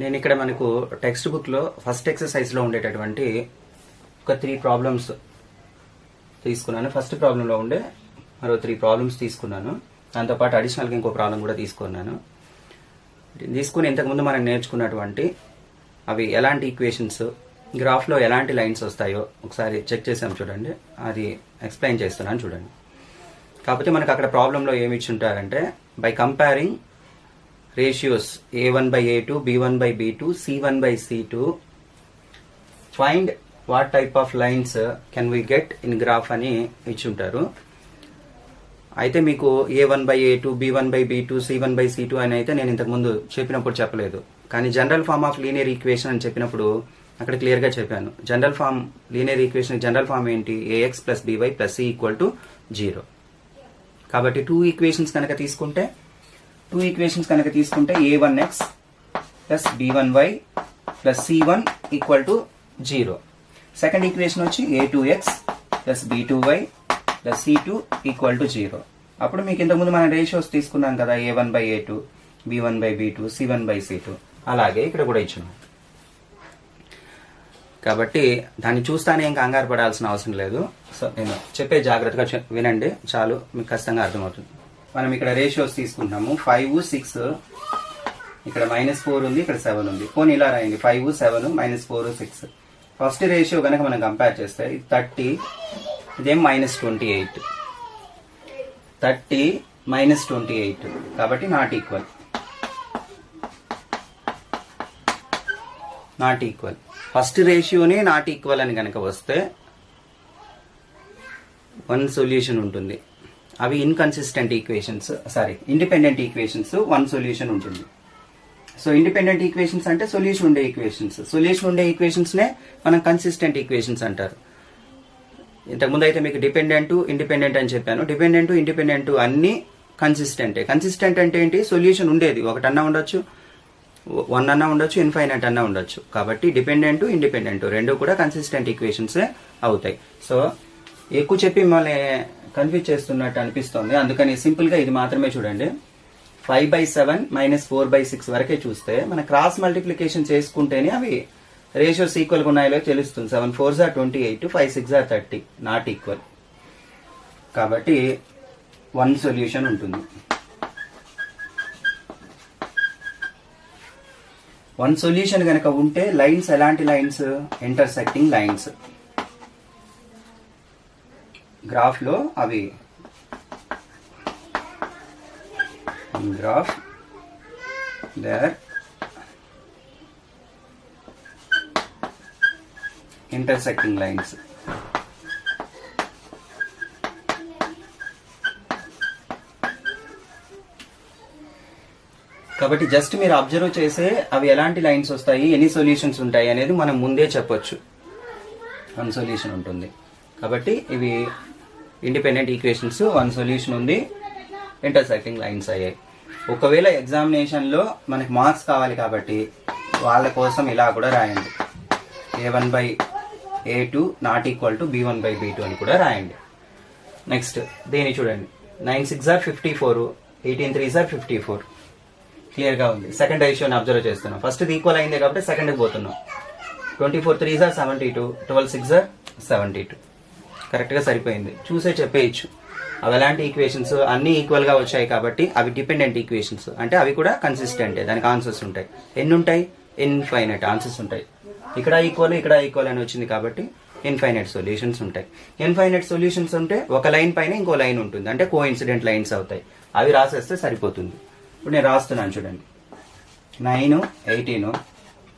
నేను ఇక్కడ మనకు టెక్స్ట్ బుక్లో ఫస్ట్ ఎక్సర్సైజ్లో ఉండేటటువంటి ఒక 3 ప్రాబ్లమ్స్ తీసుకున్నాను. ఫస్ట్ ప్రాబ్లంలో ఉండే మరో 3 ప్రాబ్లమ్స్ తీసుకున్నాను. దాంతోపాటు అడిషనల్గా ఇంకో ప్రాబ్లం కూడా తీసుకున్నాను. తీసుకుని ఇంతకుముందు మనం నేర్చుకున్నటువంటి అవి ఎలాంటి ఈక్వేషన్స్, గ్రాఫ్లో ఎలాంటి లైన్స్ వస్తాయో ఒకసారి చెక్ చేసాం చూడండి. అది ఎక్స్ప్లెయిన్ చేస్తున్నాను చూడండి. కాకపోతే మనకు అక్కడ ప్రాబ్లంలో ఏమి ఇచ్చి ఉంటారంటే by comparing ratios a1/a2, b1/b2, c1/c2, find what type of lines can we get in graph అని ఇచ్చుంటారు. అయితే మీకు a1/a2, b1/b2, c1/c2 అని అయితే నేను ఇంతకుముందు చెప్పినప్పుడు చెప్పలేదు. కానీ general form of linear equation అని చెప్పినప్పుడు అక్కడ క్లియర్గా చెప్పాను. General form linear equation general form ఏంటి? ax + by + c = 0. కాబట్టి 2 ఈక్వేషన్స్ కనుక తీసుకుంటే a1x + b1y + c1 = 0. Second equation వచ్చి a2x + b2y + c2 = 0. అప్పుడు మీకు ఇంతకుముందు మనం రేషియోస్ తీసుకున్నాం కదా, a1/a2, b1/b2, c1/c2. అలాగే ఇక్కడ కూడా ఇచ్చున్నాం. కాబట్టి దాన్ని చూస్తానే ఇంకా కంగారు పడాల్సిన అవసరం లేదు. సో నేను చెప్పే జాగ్రత్తగా వినండి, చాలు, మీకు ఖచ్చితంగా అర్థమవుతుంది. మనం ఇక్కడ రేషియోస్ తీసుకుంటాము. 5, 6, ఇక్కడ -4 ఉంది, ఇక్కడ 7 ఉంది. పోనీ ఇలా రాయండి, 5, 7, -4, 6. ఫస్ట్ రేషియో కనుక మనం కంపేర్ చేస్తే 30, ఇదేం -28. 30 -28 కాబట్టి నాట్ ఈక్వల్. ఫస్ట్ రేషియోనే నాట్ ఈక్వల్ అని కనుక వస్తే 1 సొల్యూషన్ ఉంటుంది. అవి ఇండిపెండెంట్ ఈక్వేషన్స్ 1 సొల్యూషన్ ఉంటుంది. సో ఇండిపెండెంట్ ఈక్వేషన్స్ అంటే సొల్యూషన్ ఉండే ఈక్వేషన్స్ నే మనం కన్సిస్టెంట్ ఈక్వేషన్స్ అంటారు. ఇంతకుముందు అయితే మీకు డిపెండెంట్, ఇండిపెండెంట్ అని చెప్పాను. డిపెండెంట్, ఇండిపెండెంట్ అన్ని కన్సిస్టెంట్ అంటే ఏంటి? సొల్యూషన్ ఉండేది ఒకటన్నా ఉండొచ్చు, 1 అన్నా ఉండొచ్చు, ఇన్ఫైనైట్ అన్నా ఉండొచ్చు. కాబట్టి డిపెండెంట్, ఇండిపెండెంట్ రెండు కూడా కన్సిస్టెంట్ ఈక్వేషన్స్ అవుతాయి. సో ఎక్కువ చెప్పి మిమ్మల్ని కన్ఫ్యూజ్ చేస్తున్నట్టు అనిపిస్తుంది. అందుకని సింపుల్ గా ఇది మాత్రమే చూడండి. 5/7 -4/6 వరకే చూస్తే మన క్రాస్ మల్టిప్లికేషన్ చేసుకుంటేనే అవి రేషియోస్ ఈక్వల్ గా ఉన్నాయో తెలుస్తుంది. 7 4s are 28, 5 6s are 30, not equal. కాబట్టి 1 సొల్యూషన్ ఉంటుంది. 1 సొల్యూషన్ కనుక ఉంటే లైన్స్ ఎలాంటి లైన్స్? Intersecting lines. గ్రాఫ్ లో అవి గ్రాఫ్ దేర్ ఇంటర్సెక్టింగ్ లైన్స్. కాబట్టి జస్ట్ మీరు అబ్జర్వ్ చేసే అవి ఎలాంటి లైన్స్ వస్తాయి, ఎన్ని సొల్యూషన్స్ ఉంటాయి అనేది మనం ముందే చెప్పొచ్చు. 1 సొల్యూషన్ ఉంటుంది. కాబట్టి ఇవి ఇండిపెండెంట్ ఈక్వేషన్స్, 1 సొల్యూషన్ ఉంది, ఇంటర్సెక్టింగ్ లైన్స్ అయ్యాయి. ఒకవేళ ఎగ్జామినేషన్లో మనకి మార్క్స్ కావాలి కాబట్టి వాళ్ళ కోసం ఇలా కూడా రాయండి, a1/a2 ≠ b1/b2 అని కూడా రాయండి. నెక్స్ట్ దీన్ని చూడండి, 9 6s are 54, 18 3s are 54. క్లియర్గా ఉంది. సెకండ్ రేషియోని అబ్జర్వ్ చేస్తున్నాం. ఫస్ట్ ఈక్వల్ అయింది కాబట్టి సెకండ్కి పోతున్నాం. 24 3s are 72, 12 6s are 72. కరెక్ట్గా సరిపోయింది. చూసే చెప్పేయచ్చు. అవి ఎలాంటి ఈక్వేషన్స్? అన్ని ఈక్వల్గా వచ్చాయి కాబట్టి అవి డిపెండెంట్ ఈక్వేషన్స్, అంటే అవి కూడా కన్సిస్టెంటే, దానికి ఆన్సర్స్ ఉంటాయి. ఎన్ని ఉంటాయి? ఇన్ఫైనైట్ ఆన్సర్స్ ఉంటాయి. ఇక్కడ ఈక్వల్ అని వచ్చింది కాబట్టి ఇన్ఫైనైట్ సొల్యూషన్స్ ఉంటాయి. ఇన్ఫైనైట్ సొల్యూషన్స్ ఉంటే ఒక లైన్ పైన ఇంకో లైన్ ఉంటుంది, అంటే కోఇన్సిడెంట్ లైన్స్ అవుతాయి. అవి రాసేస్తే సరిపోతుంది. ఇప్పుడు నేను రాస్తున్నాను చూడండి. 9 18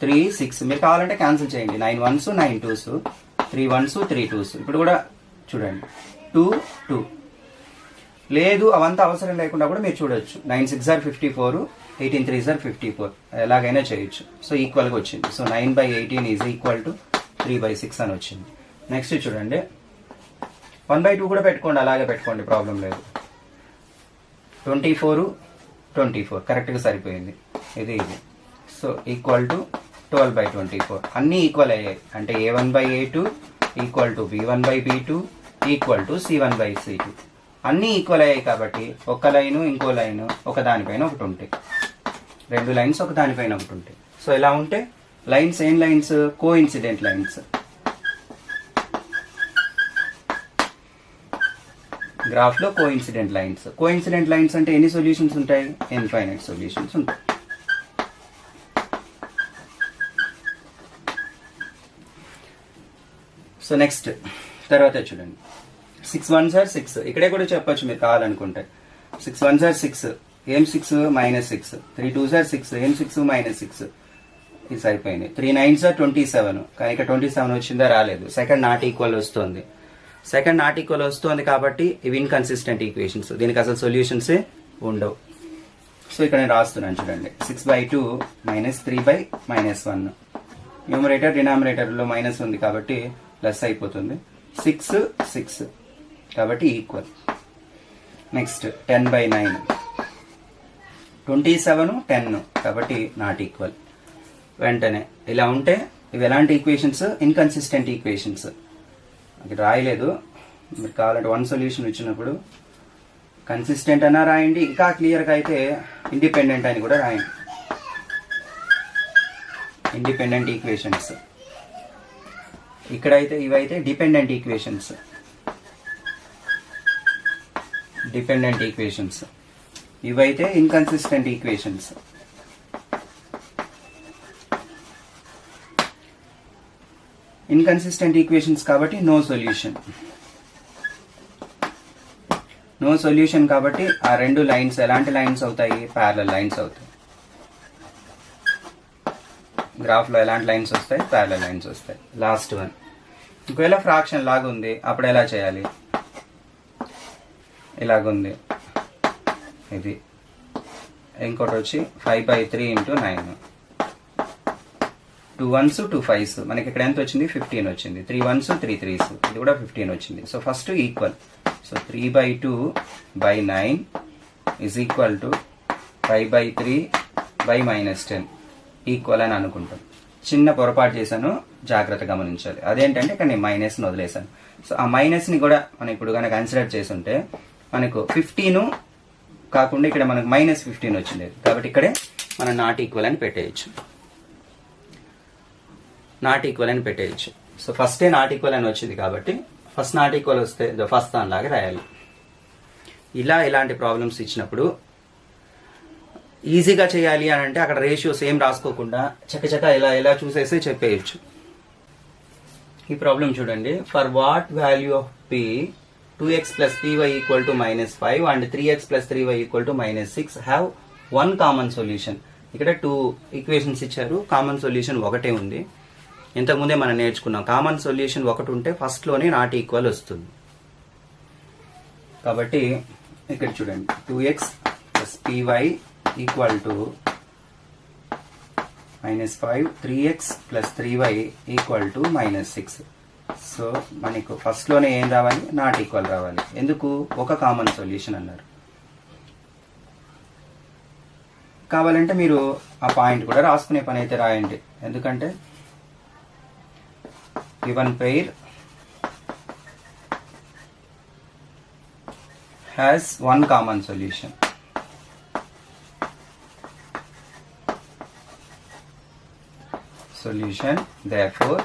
3 6. మీరు కావాలంటే క్యాన్సిల్ చేయండి. 9 1s 9 2s, 3 1s 3 2s. ఇప్పుడు కూడా చూడండి, 2 2. లేదు అవంతా అవసరం లేకుండా కూడా మీరు చూడొచ్చు. 9 6s are 54, 18 3s are 54. ఎలాగైనా చేయొచ్చు. సో ఈక్వల్గా వచ్చింది. సో 9/18 = 3/6 అని వచ్చింది. నెక్స్ట్ చూడండి, 1/2 కూడా పెట్టుకోండి, అలాగే పెట్టుకోండి, ప్రాబ్లం లేదు. 24 24 కరెక్ట్గా సరిపోయింది. ఇది సో =12/24. అన్నీ ఈక్వల్ అయ్యాయి. అంటే a1/a2 = b1/b2 = c1/c2. అన్నీ ఈక్వల్ అయ్యాయి కాబట్టి ఒక లైను ఇంకో లైను ఒక దానిపైన ఒకటి ఉంటాయి. రెండు లైన్స్ ఒక దానిపైన ఒకటి ఉంటాయి. సో ఇలా ఉంటే లైన్స్ ఏం లైన్స్? Coincident lines. గ్రాఫ్ లో కోఇన్సిడెంట్ లైన్స్. కోఇన్సిడెంట్ లైన్స్ అంటే ఎన్ని సొల్యూషన్స్ ఉంటాయి? ఇన్ఫైనైట్ సొల్యూషన్స్ ఉంటాయి. సో నెక్స్ట్ తర్వాత చూడండి, 6 1s are 6. ఇక్కడే కూడా చెప్పొచ్చు మీరు కావాలనుకుంటే. 6 1s are 6. ఏం 6? -6. 3 2s are 6. ఏం 6? -6. ఇది సరిపోయింది. 3 9s are 27. కానీ ఇక్కడ 27 వచ్చిందా? రాలేదు. సెకండ్ నాట్ ఈక్వల్ వస్తుంది. సెకండ్ నాట్ ఈక్వల్ వస్తుంది కాబట్టి ఇవి ఇన్కన్సిస్టెంట్ ఈక్వేషన్స్. దీనికి అసలు సొల్యూషన్సే ఉండవు. సో ఇక్కడ నేను రాస్తున్నాను చూడండి, 6/2 -3/-1. న్యూమరేటర్ డినామినేటర్లో మైనస్ ఉంది కాబట్టి ప్లస్ అయిపోతుంది. 6 6 కాబట్టి ఈక్వల్. నెక్స్ట్ 10/9. 27 10 కాబట్టి నాట్ ఈక్వల్. వెంటనే ఇలా ఉంటే ఇవి ఎలాంటి ఈక్వేషన్స్? Inconsistent equations. ఇక్కడ రాయలేదు, మీరు కావాలంటే వన్ సొల్యూషన్ ఇచ్చినప్పుడు కన్సిస్టెంట్ అన్నా రాయండి, ఇంకా క్లియర్గా అయితే ఇండిపెండెంట్ అని కూడా రాయండి. Independent equations. ఇక్కడైతే ఇవైతే డిపెండెంట్ ఈక్వేషన్స్. Dependent equations. ఇవైతే ఇన్కన్సిస్టెంట్ ఈక్వేషన్స్. ఇన్కన్సిస్టెంట్ ఈక్వేషన్స్ కాబట్టి నో సొల్యూషన్. నో సొల్యూషన్ కాబట్టి ఆ రెండు లైన్స్ ఎలాంటి లైన్స్ అవుతాయి? ప్యారలల్ లైన్స్ అవుతాయి. గ్రాఫ్లో ఎలాంటి లైన్స్ వస్తాయి? ప్యారలల్ లైన్స్ వస్తాయి. లాస్ట్ వన్, ఒకవేళ ఫ్రాక్షన్ లాగా ఉంది అప్పుడు ఎలా చేయాలి? ఇలాగుంది ఇది. ఇంకోటి వచ్చి 5/3 × 9. 2 1s 2 5s. మనకి ఇక్కడ ఎంత వచ్చింది? 15 వచ్చింది. 3 1s 3 3s. ఇది కూడా 15 వచ్చింది. So first equal. So 3/2/9 is equal to 5/3/-10 equal అని అనుకుంటాం. చిన్న పొరపాటు చేశాను, జాగ్రత్త గమనించాలి. అదేంటంటే ఇక్కడ నేను మైనస్ని వదిలేశాను. సో ఆ మైనస్ని కూడా మనం ఇప్పుడు కనుక కన్సిడర్ చేస్తుంటే మనకు 15 కాకుండా ఇక్కడ మనకు -15 వచ్చింది. కాబట్టి ఇక్కడే మనం నాట్ ఈక్వల్ అని పెట్టేయచ్చు. నాట్ ఈక్వల్ అని పెట్టేయచ్చు. సో ఫస్టే నాట్ ఈక్వల్ అని వచ్చింది కాబట్టి ఫస్ట్ నాట్ ఈక్వల్ వస్తే ఫస్ట్ దానిలాగా రాయాలి. ఇలాంటి ప్రాబ్లమ్స్ ఇచ్చినప్పుడు ఈజీగా చేయాలి అని అంటే అక్కడ రేషియోస్ ఏం రాసుకోకుండా చకచక ఇలా చూసేసి చెప్పేయచ్చు. ఈ ప్రాబ్లం చూడండి, for what value of P 2x + py = -5 and 3x + 3y = -6 have one common solution. ఇక్కడ 2 ఈక్వేషన్స్ ఇచ్చారు, కామన్ సొల్యూషన్ ఒకటే ఉంది. ఇంతకుముందే మనం నేర్చుకున్నాం, కామన్ సొల్యూషన్ ఒకటి ఉంటే ఫస్ట్ లోనే నాట్ ఈక్వల్ వస్తుంది. కాబట్టి ఇక్కడ చూడండి, 2x + py = -5, 3x + 3y = -6. So మనకు ఫస్ట్ లోనే ఏం రావాలి? నాట్ ఈక్వల్ రావాలి. ఎందుకు? ఒక కామన్ సొల్యూషన్ అన్నారు. కావాలంటే మీరు ఆ పాయింట్ కూడా రాసుకునే పని అయితే రాయండి. ఎందుకంటే given pair has one common solution. Solution, therefore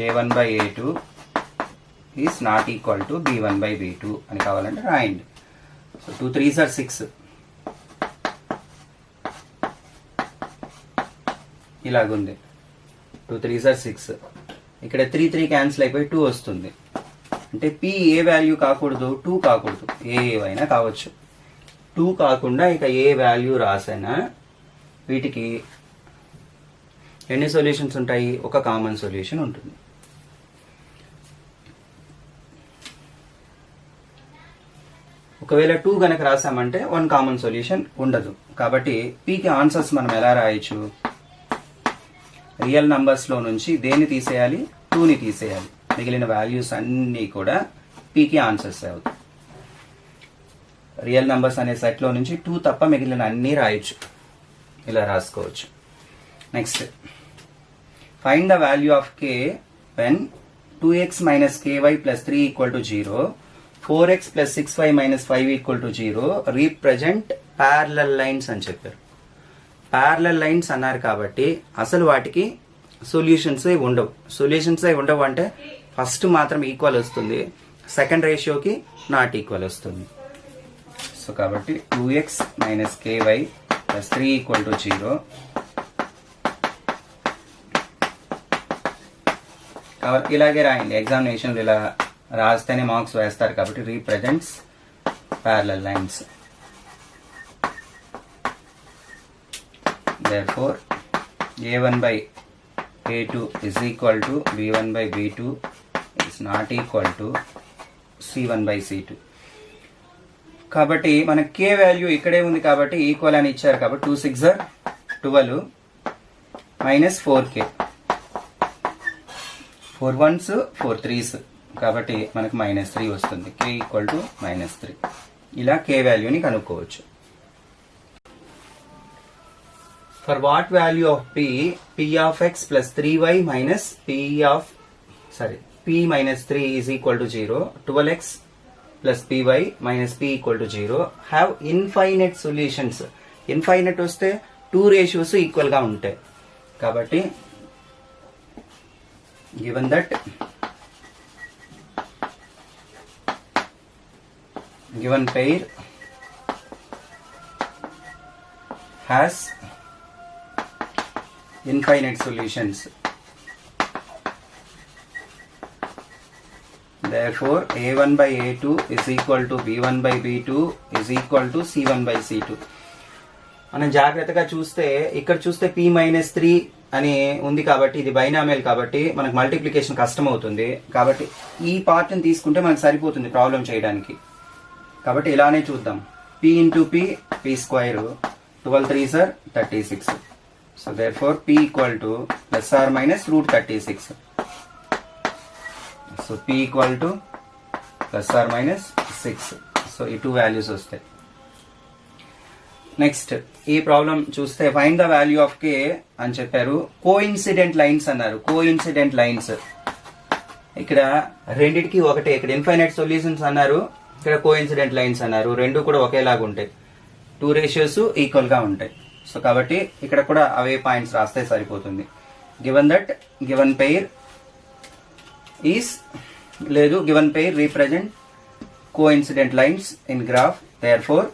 a1/a2 is not equal to b1/b2 అని కావాలంటే రాయండి. So 2 3s are 6. ఇలాగుంది, 2 3s are 6. ఇక్కడ 3 3 క్యాన్సిల్ అయిపోయి 2 వస్తుంది. అంటే p ఏ వాల్యూ కాకూడదు? 2 కాకూడదు. ఏవైనా కావచ్చు. 2 కాకుండా ఇక ఏ వాల్యూ రాసైనా వీటికి ఎన్ని సొల్యూషన్స్ ఉంటాయి? ఒక కామన్ సొల్యూషన్ ఉంటుంది. ఒకవేళ 2 గనక రాసామంటే వన్ కామన్ సొల్యూషన్ ఉండదు. కాబట్టి పీకి ఆన్సర్స్ మనం ఎలా రాయొచ్చు? రియల్ నంబర్స్ లో నుంచి దేన్ని తీసేయాలి? 2ని తీసేయాలి. మిగిలిన వాల్యూస్ అన్నీ కూడా పీకి ఆన్సర్స్ అవుతాయి. రియల్ నంబర్స్ అనే సెట్ లో నుంచి 2 తప్ప మిగిలిన అన్నీ రాయొచ్చు. ఇలా రాసుకోవచ్చు. Next, find the value of k when 2x - ky + 3 = 0, 4x + 6y - 5 = 0 represent parallel lines అని చెప్పారు. ప్యారలల్ లైన్స్ అన్నారు కాబట్టి అసలు వాటికి సొల్యూషన్స్ ఉండవు అంటే ఫస్ట్ మాత్రం ఈక్వల్ వస్తుంది, సెకండ్ రేషియోకి నాట్ ఈక్వల్ వస్తుంది. సో కాబట్టి 2x - ky + 3 = 0. కాబట్టి ఇలాగే రాయండి, ఎగ్జామినేషన్ ఇలా రాస్తేనే మార్క్స్ వేస్తారు కాబట్టి రీప్రజెంట్స్ parallel lines. therefore a1/a2 = b1/b2 is not equal to c1/c2. కాబట్టి మన k వాల్యూ ఇక్కడే ఉంది కాబట్టి ఈక్వల్ అని ఇచ్చారు కాబట్టి 2 6 12 - 4k 4 1s 4 3s కాబట్టి మనకు -3 వస్తుంది. k = -3. ఇలా k వాల్యూని కనుక్కోవచ్చు. For what value of p of x plus 3y minus p minus 3 is equal to 0, 12x plus py minus p equal to 0 have infinite solutions. Infinite వస్తే 2 ratios equal గా ఉంటాయి కాబట్టి given that given pair has infinite solutions, therefore a1/a2 is equal to b1/b2 is equal to c1/c2. మనం జాగ్రత్తగా చూస్తే ఇక్కడ చూస్తే p - 3 అని ఉంది కాబట్టి ఇది బైనామియల్ కాబట్టి మనకు మల్టిప్లికేషన్ కష్టం అవుతుంది కాబట్టి ఈ పార్ట్ ని తీసుకుంటే మనకు సరిపోతుంది ప్రాబ్లం చేయడానికి. కాబట్టి ఇలానే చూద్దాం. p × p p², 12 3s are 36. So therefore p equal to ± √36. So p equal to ±6. So ఈ 2 వాల్యూస్ వస్తాయి. నెక్స్ట్ ఈ ప్రాబ్లం చూస్తే find the value of k అని చెప్పారు. కోఇన్సిడెంట్ లైన్స్ అన్నారు. కోఇన్సిడెంట్ లైన్స్ ఇక్కడ రెండిటికి ఒకటే, ఇక్కడ ఇన్ఫైనైట్ సొల్యూషన్స్ అన్నారు, ఇక్కడ కోఇన్సిడెంట్ లైన్స్ అన్నారు. రెండు కూడా ఒకేలాగా ఉంటాయి, 2 రేషియోస్ ఈక్వల్ గా ఉంటాయి. సో కాబట్టి ఇక్కడ కూడా అవే పాయింట్స్ రాస్తే సరిపోతుంది. Given that given pair represent coincident lines in graph. Therefore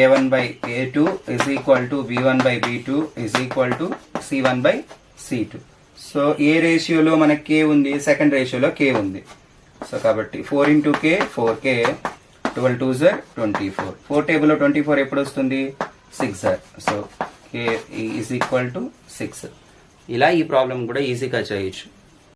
a1/a2 is equal to b1/b2 is equal to c1/c2. So ఏ రేషియోలో మనకి k ఉంది, సెకండ్ రేషియోలో k ఉంది. సో కాబట్టి 4 × k 4k, 12 2s are 24. 4 టేబుల్లో 24 ఎప్పుడు వస్తుంది? 6. So k is equal to 6. ఇలా ఈ ప్రాబ్లం కూడా ఈజీగా చేయొచ్చు.